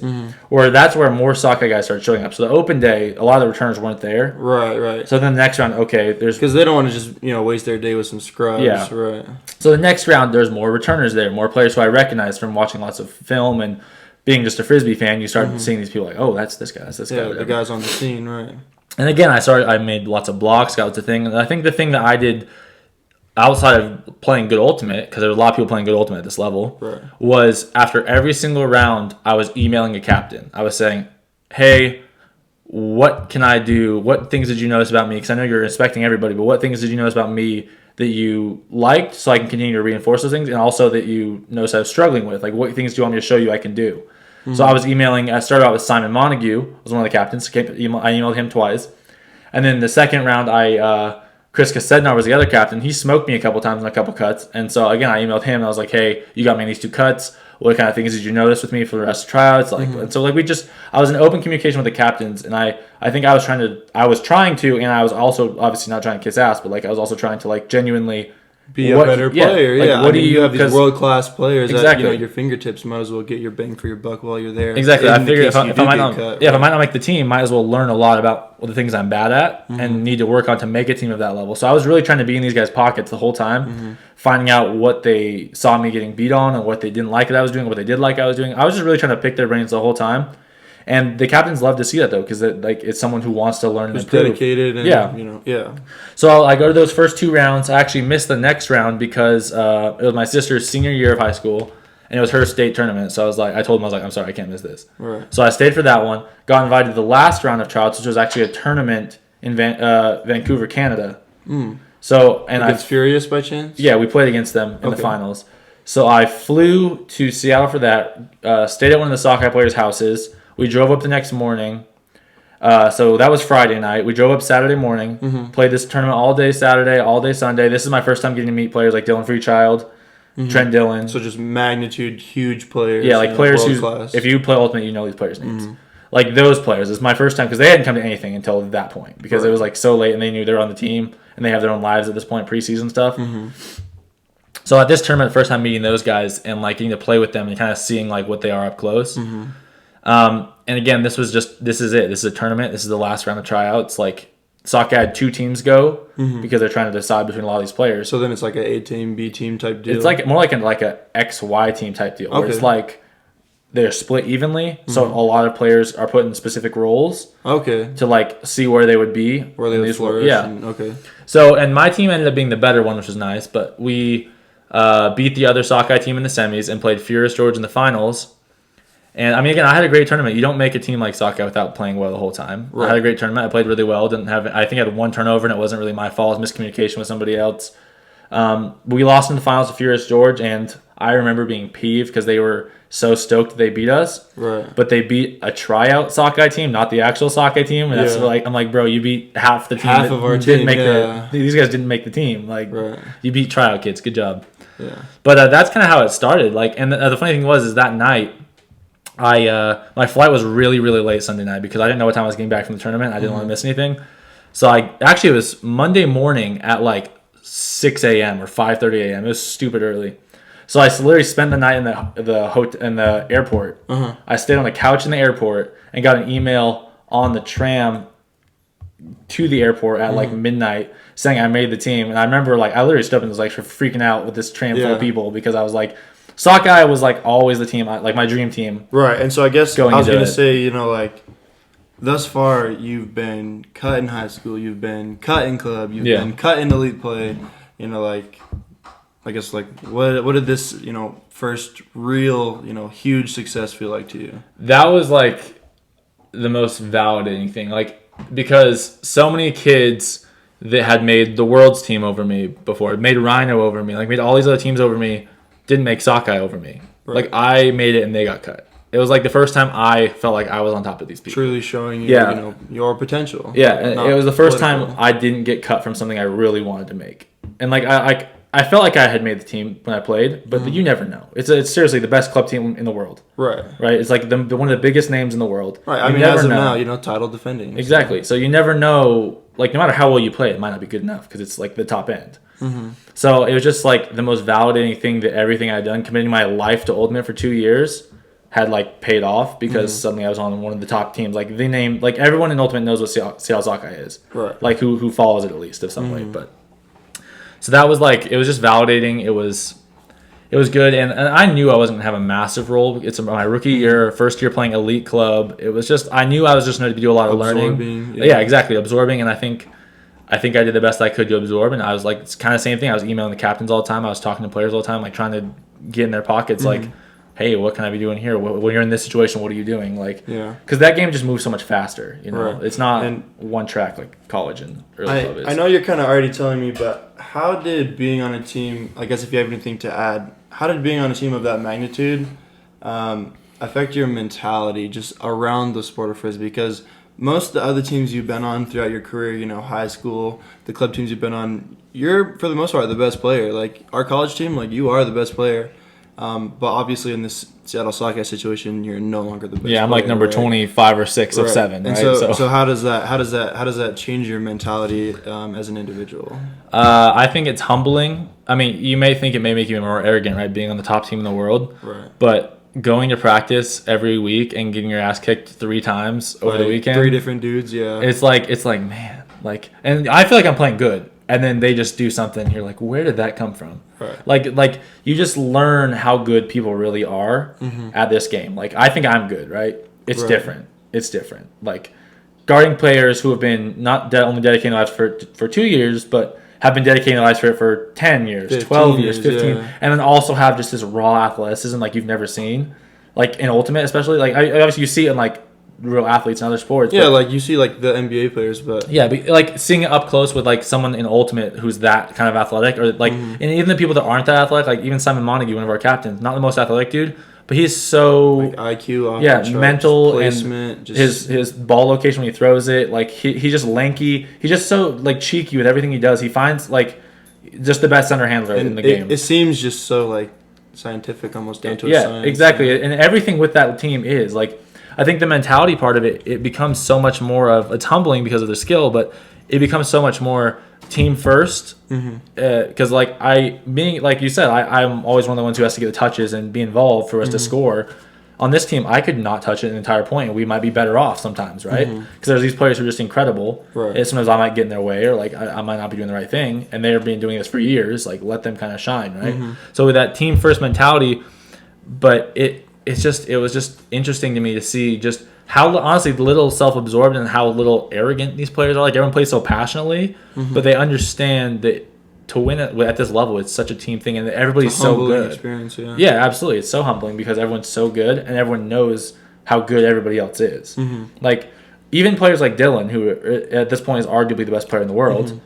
where that's where more sockeye guys started showing up. So the open day, a lot of the returners weren't there. Right. So then the next round, okay, there's... Because they don't want to just, waste their day with some scrubs. Yeah. Right. So the next round, there's more returners there, more players who I recognize from watching lots of film and being just a Frisbee fan. You start seeing these people like, oh, that's this guy, that's this guy. Yeah, the guys on the scene, right. And again, I made lots of blogs, got the thing. And I think the thing that I did outside of playing good ultimate, because there was a lot of people playing good ultimate at this level, right, was after every single round, I was emailing a captain. I was saying, hey, what can I do? What things did you notice about me? Because I know you're inspecting everybody, but what things did you notice about me that you liked so I can continue to reinforce those things, and also that you noticed I was struggling with? Like, what things do you want me to show you I can do? So I was emailing. I started out with Simon Montague, was one of the captains. I emailed him twice. And then the second round, Chris Kassednar was the other captain. He smoked me a couple times in a couple cuts. And so, again, I emailed him. And I was like, hey, you got me in these 2 cuts. What kind of things did you notice with me for the rest of tryouts? And so, I was in open communication with the captains. And I think I was trying to, and I was also obviously not trying to kiss ass, but I was also trying to genuinely be a better player. Yeah. What do you have these world-class players exactly. that, your fingertips might as well get your bang for your buck while you're there. Exactly. I figured if I might not make the team, might as well learn a lot about the things I'm bad at and need to work on to make a team of that level. So I was really trying to be in these guys' pockets the whole time, finding out what they saw me getting beat on and what they didn't like that I was doing, what they did like I was doing. I was just really trying to pick their brains the whole time. And the captains love to see that, though, because it's someone who wants to learn and improve. Dedicated. And, yeah. So I go to those first 2 rounds. I actually missed the next round because it was my sister's senior year of high school, and it was her state tournament. So I told them, I'm sorry, I can't miss this. Right. So I stayed for that one. Got invited to the last round of tryouts, which was actually a tournament in Vancouver, Canada. So Against Furious by chance? Yeah, we played against them in the finals. So I flew to Seattle for that. Stayed at one of the sockeye players' houses. We drove up the next morning. So that was Friday night. We drove up Saturday morning, played this tournament all day Saturday, all day Sunday. This is my first time getting to meet players like Dylan Freechild, Trent Dillon. So just magnitude, huge players. Yeah, players who, if you play Ultimate, you know these players' names. Like those players. It's my first time because they hadn't come to anything until that point because it was so late and they knew they were on the team and they have their own lives at this point, preseason stuff. So at this tournament, first time meeting those guys and getting to play with them and kind of seeing what they are up close. And again, this is it. This is a tournament. This is the last round of tryouts. Sockeye had 2 teams go because they're trying to decide between a lot of these players. So then it's like an A team, B team type deal. It's more like a XY team type deal. Where it's they're split evenly. So a lot of players are put in specific roles. Okay. To see where they would be. Where they would flourish. Yeah. Okay. So and my team ended up being the better one, which was nice. But we beat the other Sockeye team in the semis and played Furious George in the finals. And I mean, again, I had a great tournament. You don't make a team like Sockeye without playing well the whole time. Right. I had a great tournament. I played really well. I think I had 1 turnover, and it wasn't really my fault. It was miscommunication with somebody else. We lost in the finals to Furious George, and I remember being peeved because they were so stoked that they beat us. Right. But they beat a tryout Sockeye team, not the actual Sockeye team. And that's I'm like, bro, you beat half the team. Half of our team. These guys didn't make the team. You beat tryout kids. Good job. Yeah. But that's kind of how it started. And the funny thing was that night. My flight was really, really late Sunday night because I didn't know what time I was getting back from the tournament. I didn't want to miss anything. So it was Monday morning at 6 a.m. or 5:30 a.m. It was stupid early. So I literally spent the night in the airport. I stayed on the couch in the airport and got an email on the tram to the airport at midnight saying I made the team. And I remember I literally stood up and was freaking out with this tram full of people because I was Sockeye was always the team, my dream team. Right, and so I guess I was going to say, thus far you've been cut in high school, you've been cut in club, you've been cut in elite play. I guess what did this first real huge success feel like to you? That was the most validating thing, because so many kids that had made the world's team over me before, made Rhino over me, like made all these other teams over me, didn't make Sockeye over me. Right. Like I made it and they got cut. It was like the first time I felt like I was on top of these people. Truly showing you, Yeah. you know, your potential. Yeah, Like, and not it was the first time political. I didn't get cut from something I really wanted to make. And like I felt like I had made the team when I played, but you never know. It's seriously the best club team in the world. Right. Right? It's like the one of the biggest names in the world. Right. I You mean, never as of know. now, you know, title defending. Exactly. So you never know, like, no matter how well you play, it might not be good enough because it's like the top end. Mm-hmm. So it was just like the most validating thing that everything I'd done, committing my life to Ultimate for 2 years, had like paid off because suddenly I was on one of the top teams. Like they name, like everyone in Ultimate knows what Seattle Sockeye is. Right. Like who follows it at least of some way. But so that was like, it was just validating. It was good, and I knew I wasn't gonna have a massive role. It's my rookie year, first year playing elite club. It was just, I knew I was just going to do a lot of learning. Absorbing, Yeah, exactly, absorbing. And I think I did the best I could to absorb. And I was like, it's kind of the same thing. I was emailing the captains all the time. I was talking to players all the time, like trying to get in their pockets. Like, hey, what can I be doing here? When you're in this situation, what are you doing? Like, Yeah. because that game just moves so much faster. You know, Right. it's not And one track like college and early club is. I know you're kind of already telling me, but how did being on a team, I guess if you have anything to add, how did being on a team of that magnitude affect your mentality just around the sport of Frisbee? Because most of the other teams you've been on throughout your career, you know, high school, the club teams you've been on, you're, for the most part, the best player. Like, our college team, like, you are the best player. But obviously in this Seattle Sockeye situation, you're no longer the best player. Yeah, I'm like number right? 25 or 6 of Right. 7, And right? so how does that change your mentality as an individual? I think it's humbling. I mean, you may think it may make you more arrogant, right? Being on the top team in the world. Right. But going to practice every week and getting your ass kicked 3 times over the Like, weekend. 3 different dudes, yeah. It's like, man, like, and I feel like I'm playing good. And then they just do something. You're like, where did that come from? Right. Like you just learn how good people really are at this game. Like, I think I'm good, right? It's Right. different. It's different. Like, guarding players who have been not only dedicating their lives for 2 years, but have been dedicating their lives for it for 10 years, 12 years, 15. yeah. And then also have just this raw athleticism like you've never seen. Like, in Ultimate especially. Like, obviously you see it in, like, real athletes in other sports. Yeah, but, like you see like the NBA players, but yeah, but like seeing it up close with like someone in Ultimate who's that kind of athletic, or like, and even the people that aren't that athletic, like even Simon Montague, one of our captains, not the most athletic dude, but he's so like IQ, off yeah, the charts, mental placement, and just his ball location when he throws it, like he's just lanky, he's just so like cheeky with everything he does. He finds like just the best center handler in the game. It seems just so like scientific, almost down to a Yeah, science. exactly, and everything with that team is like. I think the mentality part of it becomes so much more of, it's humbling because of their skill, but it becomes so much more team first. Because like being like you said, I'm always one of the ones who has to get the touches and be involved for us to score. On this team, I could not touch it an entire point, and we might be better off sometimes, right? Because there's these players who are just incredible. Right. And sometimes I might get in their way, or like I might not be doing the right thing, and they've been doing this for years. Like, let them kind of shine, right? So with that team first mentality, but it was just interesting to me to see just how honestly little self-absorbed and how little arrogant these players are. Like, everyone plays so passionately, but they understand that to win at this level, it's such a team thing, and that everybody's It's a so humbling good. experience, yeah. Yeah, absolutely. It's so humbling because everyone's so good, and everyone knows how good everybody else is. Like, even players like Dylan, who at this point is arguably the best player in the world,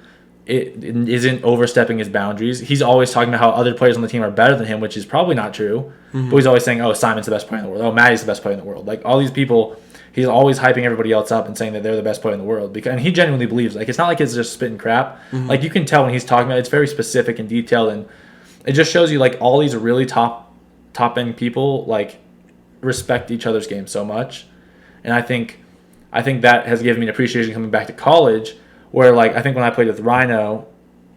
it isn't overstepping his boundaries. He's always talking about how other players on the team are better than him, which is probably not true. But he's always saying, oh, Simon's the best player in the world. Oh, Maddie's the best player in the world. Like, all these people, he's always hyping everybody else up and saying that they're the best player in the world. And he genuinely believes. Like, it's not like it's just spitting crap. Like, you can tell when he's talking about it, it's very specific and detailed. And it just shows you, like, all these really top-end people, like, respect each other's game so much. And I think that has given me an appreciation coming back to college, where, like, I think when I played with Rhino,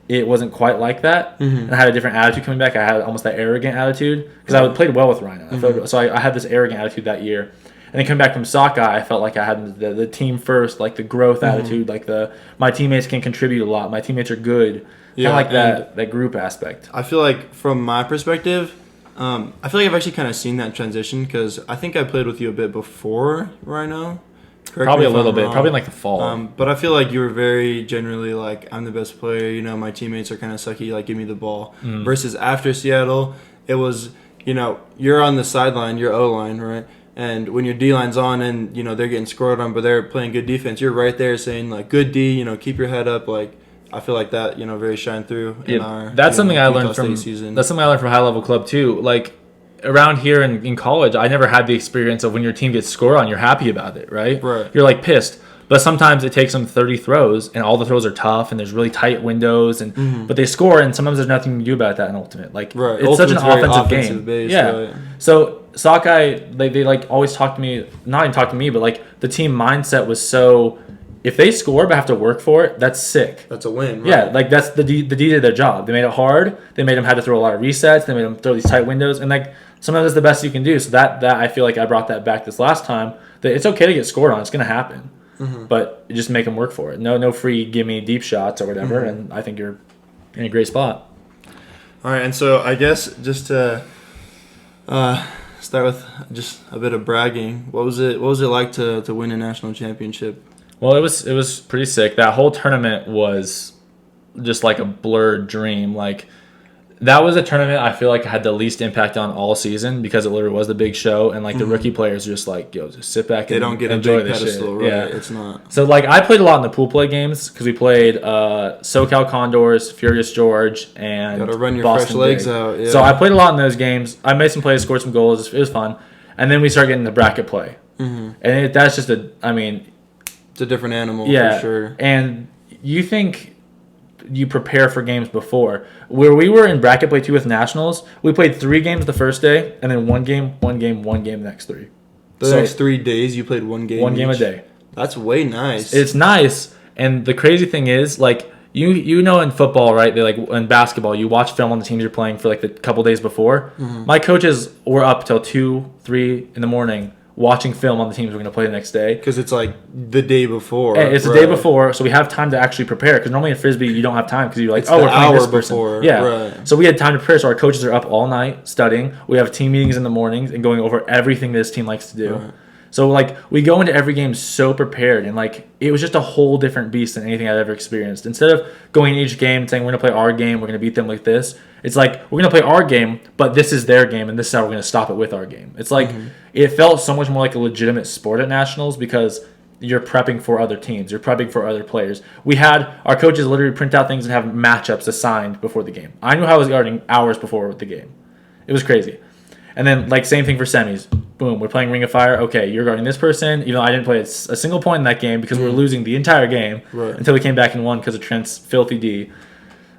it wasn't quite like that. And I had a different attitude coming back. I had almost that arrogant attitude because I played well with Rhino. So I had this arrogant attitude that year. And then coming back from Sockeye, I felt like I had the team first, like the growth attitude, like my teammates can contribute a lot. My teammates are good. Yeah, Kind of like that group aspect. I feel like from my perspective, I feel like I've actually kind of seen that transition because I think I played with you a bit before Rhino. Correct Probably me a if little I'm bit. wrong. Probably in like the fall. But I feel like you were very generally like, I'm the best player. You know, my teammates are kind of sucky. Like, give me the ball. Versus after Seattle, it was, you know, you're on the sideline, you're O-line, right? And when your D-line's on and, you know, they're getting scored on, but they're playing good defense, you're right there saying, like, good D, you know, keep your head up. Like, I feel like that, very shine through in our. That's something I learned Utah from. State season. That's something I learned from high level club too. Like around here in college, I never had the experience of when your team gets scored on, you're happy about it, right? Right. You're like pissed. But sometimes it takes them 30 throws, and all the throws are tough, and there's really tight windows, and but they score, and sometimes there's nothing you can do about that in Ultimate. Like Right. it's such an Ultimate's very offensive game. based, Yeah. right. So Sockeye, they like always talk to me, not even talk to me, but like the team mindset was so, if they score but have to work for it, that's sick. That's a win. Right? Yeah, like that's the D did their job. They made it hard. They made them have to throw a lot of resets. They made them throw these tight windows, and like sometimes that's the best you can do. So that I feel like I brought that back this last time. That it's okay to get scored on. It's gonna happen, but you just make them work for it. No free gimme deep shots or whatever. And I think you're in a great spot. All right, and so I guess just to start with just a bit of bragging. What was it like to win a national championship? Well, it was pretty sick. That whole tournament was just like a blurred dream. Like that was a tournament I feel like had the least impact on all season because it literally was the big show, and like the rookie players are just like, yo, just sit back and They don't get a enjoy big this pedestal, shit. right? Yeah, It's not. So like I played a lot in the pool play games because we played SoCal Condors, Furious George, and Gotta run your Boston fresh legs Big. out. Yeah. So I played a lot in those games. I made some plays, scored some goals. It was fun, and then we started getting the bracket play, and that's just It's a different animal yeah, for sure. And you think you prepare for games before. Where we were in bracket play 2 with Nationals, we played 3 games the first day, and then one game the next 3. The next 3 days you played one game. One game a each? day. That's way nice. It's nice, and the crazy thing is, like you know, in football, right? They like in basketball, you watch film on the teams you're playing for like the couple days before. My coaches were up till 2, 3 in the morning watching film on the teams we're going to play the next day. Because it's like the day before. And it's the day before, so we have time to actually prepare. Because normally in Frisbee, you don't have time because you're like, we're playing this person. Before. Yeah. Right. So we had time to prepare, so our coaches are up all night studying. We have team meetings in the mornings and going over everything this team likes to do. Right. So, like, we go into every game so prepared, and, like, it was just a whole different beast than anything I've ever experienced. Instead of going in each game and saying, we're going to play our game, we're going to beat them like this, it's like, we're going to play our game, but this is their game, and this is how we're going to stop it with our game. It's like, it felt so much more like a legitimate sport at Nationals because you're prepping for other teams. You're prepping for other players. We had our coaches literally print out things and have matchups assigned before the game. I knew how I was guarding hours before the game. It was crazy. And then, like, same thing for semis. Boom, we're playing Ring of Fire. Okay, you're guarding this person. Even though I didn't play a single point in that game because we were losing the entire game until we came back and won because of Trent's filthy D.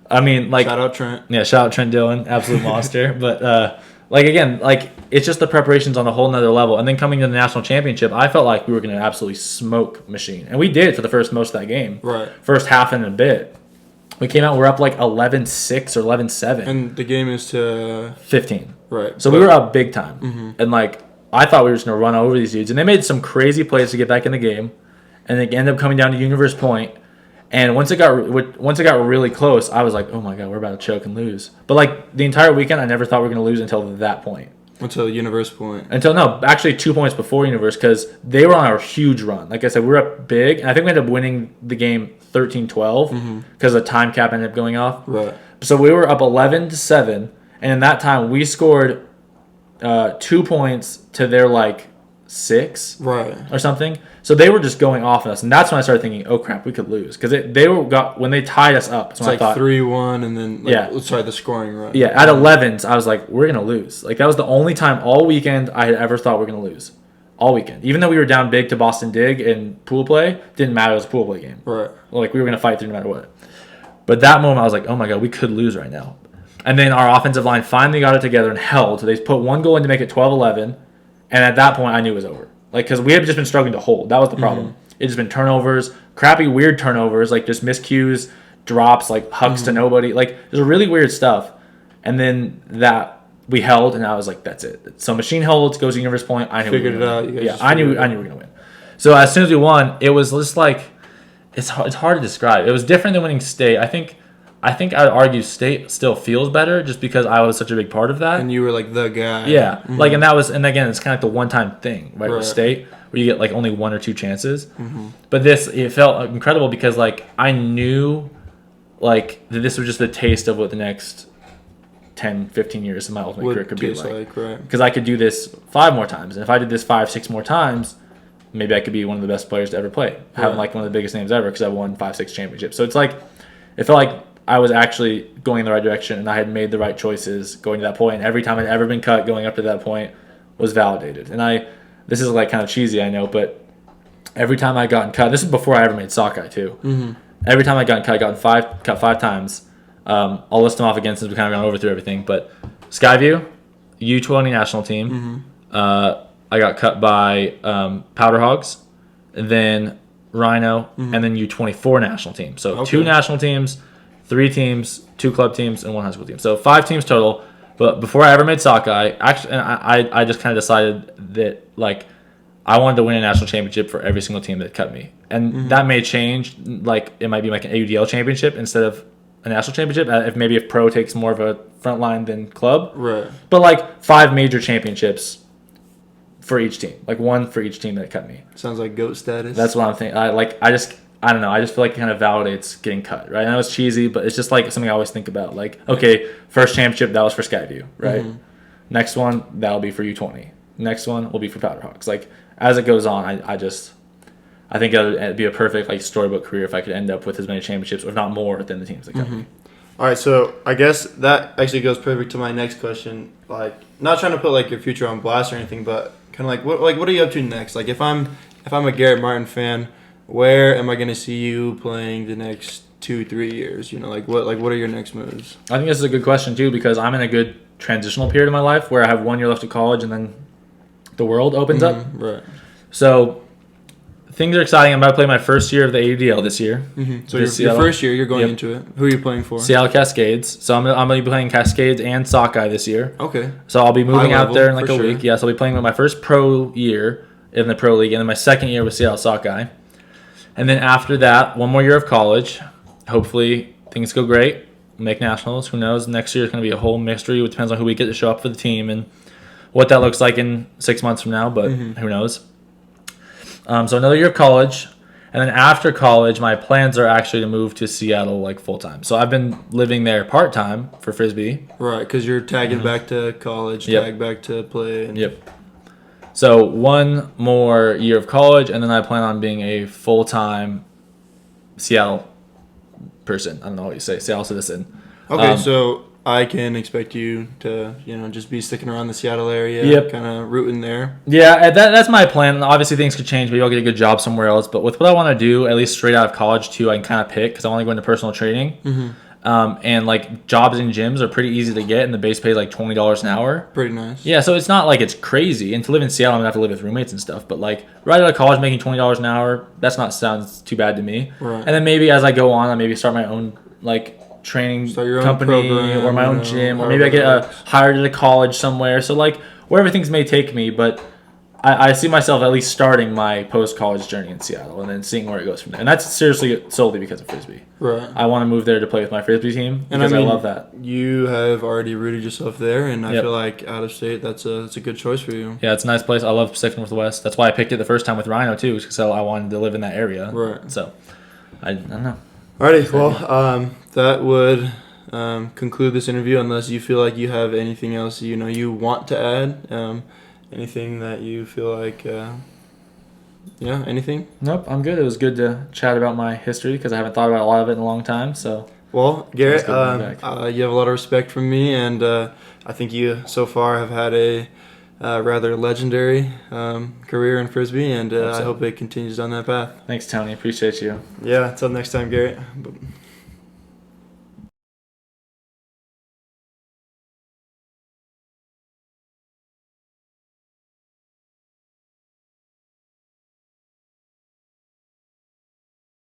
I mean, like... Shout out Trent. Yeah, shout out Trent Dillon. Absolute monster. But, like, again, like, it's just the preparations on a whole nother level. And then coming to the national championship, I felt like we were going to absolutely smoke Machine. And we did for the first most of that game. Right. First half and a bit. We came out, we're up like 11-6 or 11-7. And the game is to... 15. Right. So we were up big time. And, like, I thought we were just going to run over these dudes. And they made some crazy plays to get back in the game. And they ended up coming down to Universe Point. And once it got really close, I was like, oh, my God, we're about to choke and lose. But, like, the entire weekend, I never thought we were going to lose until that point. Until Universe Point. Actually 2 points before Universe because they were on a huge run. Like I said, we were up big. And I think we ended up winning the game 13-12 because the time cap ended up going off. Right. So we were up 11-7. And in that time, we scored 2 points to their, like, 6 or something. So they were just going off on us. And that's when I started thinking, oh, crap, we could lose. Because when they tied us up. It's like 3-1 and then, the scoring, right? Yeah, at 11s, I was like, we're going to lose. Like, that was the only time all weekend I had ever thought we were going to lose. All weekend. Even though we were down big to Boston Dig in pool play, didn't matter. It was a pool play game. Right. Like, we were going to fight through no matter what. But that moment, I was like, oh, my God, we could lose right now. And then our offensive line finally got it together and held. So they put one goal in to make it 12-11. And at that point, I knew it was over. Like, because we had just been struggling to hold. That was the problem. It's just been turnovers, crappy, weird turnovers, like just miscues, drops, like hucks to nobody. Like, there's really weird stuff. And then that we held, and I was like, that's it. So Machine holds, goes to Universe Point. I knew Figured it out. I knew we were going to win. So as soon as we won, it was just like, it's hard to describe. It was different than winning state. I think I'd argue state still feels better just because I was such a big part of that. And you were like the guy. Yeah. Like, and again, it's kind of like the one-time thing, right? With state, where you get like only 1 or 2 chances. But it felt incredible because like I knew like that this was just a taste of what the next 10, 15 years of my ultimate career could be like. Because I could do this 5 more times. And if I did this 5, 6 more times, maybe I could be one of the best players to ever play. Having like one of the biggest names ever because I won 5, 6 championships. So it's like, it felt like I was actually going in the right direction and I had made the right choices going to that point. And every time I'd ever been cut going up to that point was validated. And this is like kind of cheesy, I know, but every time I gotten cut, this is before I ever made sockeye too. Mm-hmm. Every time I got cut, cut 5 times. I'll list them off again since we kind of gone over through everything. But Skyview, U20 national team. Mm-hmm. I got cut by Powder Hogs, and then Rhino, and then U24 national team. So 2 national teams, 3 teams, 2 club teams, and 1 high school team. So 5 teams total. But before I ever made sockeye, actually, and I just kind of decided that like I wanted to win a national championship for every single team that cut me, and that may change. Like it might be like an AUDL championship instead of a national championship. If pro takes more of a front line than club, right? But like 5 major championships for each team, like 1 for each team that cut me. Sounds like GOAT status. That's what I'm thinking. I don't know. I just feel like it kind of validates getting cut, right? I know it's cheesy, but it's just like something I always think about. Like, okay, first championship, that was for Skyview, right? Next one, that'll be for U20. Next one will be for Powder Hogs. Like, as it goes on, I think it'd be a perfect like storybook career if I could end up with as many championships, if not more, than the teams that cut me. All right, so I guess that actually goes perfect to my next question. Like, not trying to put like your future on blast or anything, but kind of like what are you up to next? Like, if I'm a Garrett Martin fan, where am I going to see you playing the next 2-3 years? You know, like what are your next moves? I think this is a good question too because I'm in a good transitional period of my life where I have 1 year left of college and then the world opens up. Right. So things are exciting. I'm about to play my first year of the AUDL this year. So your first year, you're going into it. Who are you playing for? Seattle Cascades. So I'm going to be playing Cascades and sockeye this year. Okay. So I'll be moving out there in like a sure. week. Yes, I'll be playing with my first pro year in the pro league and then my second year with Seattle sockeye. And then after that, 1 more year of college. Hopefully things go great. Make nationals. Who knows? Next year is going to be a whole mystery. It depends on who we get to show up for the team and what that looks like in 6 months from now. But who knows? So another year of college. And then after college, my plans are actually to move to Seattle like full time. So I've been living there part time for Frisbee. Right, because you're tagging back to college, tag back to play. And So 1 more year of college, and then I plan on being a full-time Seattle person. I don't know what you say, Seattle citizen. Okay, so I can expect you to, just be sticking around the Seattle area, kind of rooting there. Yeah, that's my plan. Obviously, things could change. Maybe I'll get a good job somewhere else. But with what I want to do, at least straight out of college, too, I can kind of pick because I want to go into personal training. And like jobs in gyms are pretty easy to get, and the base pay is like $20 an hour. Pretty nice. Yeah, so it's not like it's crazy. And to live in Seattle, I'm gonna have to live with roommates and stuff. But like right out of college, making $20 an hour, sounds too bad to me. Right. And then maybe as I go on, I maybe start my own like training company program, or my own gym, or maybe I get hired at a college somewhere. So like wherever things may take me, but I see myself at least starting my post-college journey in Seattle and then seeing where it goes from there. And that's seriously solely because of Frisbee. Right. I want to move there to play with my Frisbee team because I love that. You have already rooted yourself there, and I feel like out of state, that's a good choice for you. Yeah, it's a nice place. I love Pacific Northwest. That's why I picked it the first time with Rhino, too, because I wanted to live in that area. Right. So, I don't know. Alrighty, well, that would conclude this interview unless you feel like you have anything else you want to add. Anything that you feel like, anything? Nope, I'm good. It was good to chat about my history because I haven't thought about a lot of it in a long time. So, well, Garrett, you have a lot of respect from me, and I think you so far have had a rather legendary career in Frisbee, and I hope it continues down that path. Thanks, Tony. Appreciate you. Yeah, until next time, Garrett.